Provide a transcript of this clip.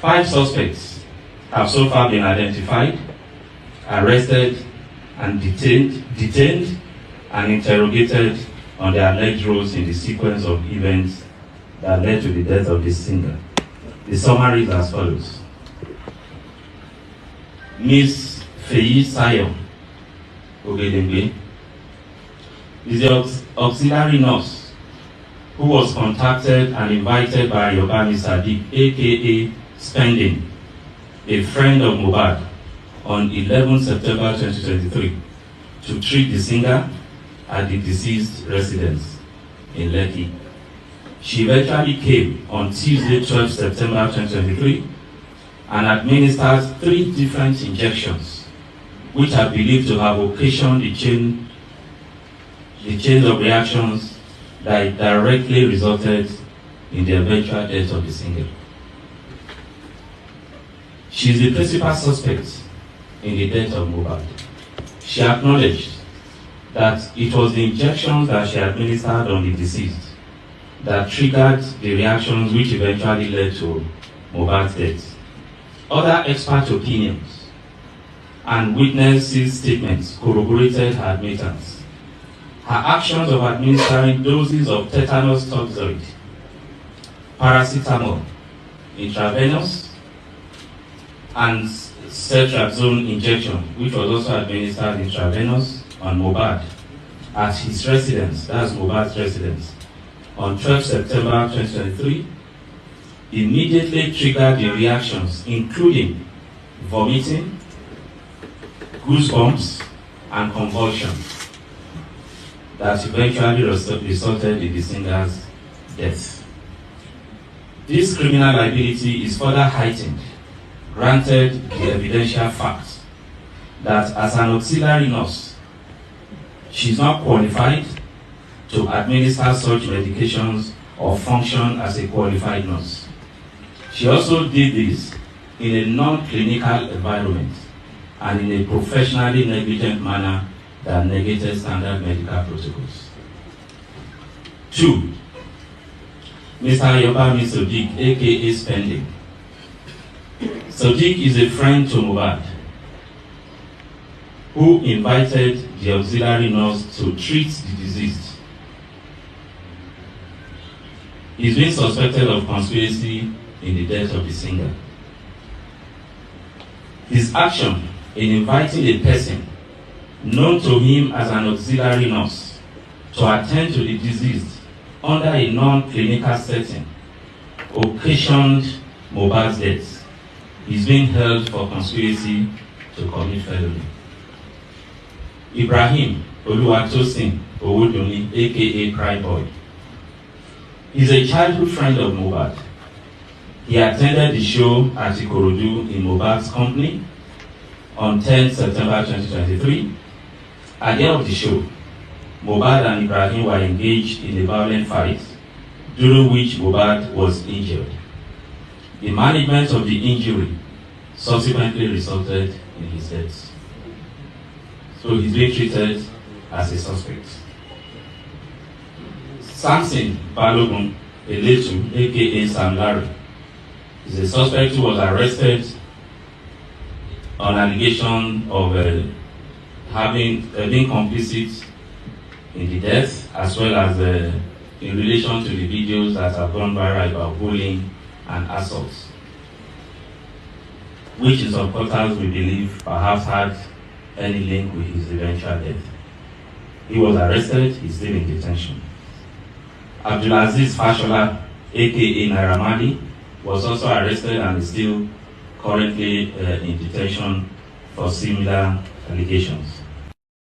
5 suspects have so far been identified, arrested, and detained and interrogated on their alleged roles in the sequence of events that led to the death of this singer. The summary is as follows. Ms. Feyi Sayo Ogedengbe is the auxiliary nurse who was contacted and invited by Yobami Sadiq, aka Spending, a friend of Mohbad, on 11 September 2023 to treat the singer at the deceased residence in Lekki. She eventually came on Tuesday, 12 September 2023 and administered 3 different injections, which are believed to have occasioned the chain of reactions that directly resulted in the eventual death of the singer. She is the principal suspect in the death of Mohbad. She acknowledged that it was the injections that she administered on the deceased that triggered the reactions which eventually led to Mohbad's death. Other expert opinions and witnesses' statements corroborated her admittance. Her actions of administering doses of tetanus toxoid, paracetamol, intravenous, and ceftriaxone injection, which was also administered intravenous on Mohbad at his residence, that's Mohbad's residence, on 12 September 2023, immediately triggered the reactions, including vomiting, goosebumps, and convulsions, that eventually resulted in the singer's death. This criminal liability is further heightened, granted the evidential fact that as an auxiliary nurse, she is not qualified to administer such medications or function as a qualified nurse. She also did this in a non-clinical environment and in a professionally negligent manner that negated standard medical protocols. 2. Mr. Yobami Sadiq, aka Spending. Sadiq is a friend to Mohbad who invited the auxiliary nurse to treat the deceased. He is being suspected of conspiracy in the death of the singer. His action in inviting a person known to him as an auxiliary nurse to attend to the deceased under a non-clinical setting occasioned Mohbad's death. He is being held for conspiracy to commit felony. Ibrahim Oluwatosin Owodunni, aka Cry Boy, is a childhood friend of Mohbad. He attended the show at Ikorodu in Mohbad's company on 10 September 2023. At the end of the show, Mohbad and Ibrahim were engaged in a violent fight, during which Mohbad was injured. The management of the injury subsequently resulted in his death. So he's being treated as a suspect. Samson Balogun Eletu, aka Sam Larry, is a suspect who was arrested on allegation of being complicit in the death, as well as in relation to the videos that have gone viral about bullying and assaults, which in some quarters we believe perhaps had any link with his eventual death. He was arrested, he's still in detention. Abdulaziz Fashola, aka Naira Marley, was also arrested and is still currently in detention for similar allegations.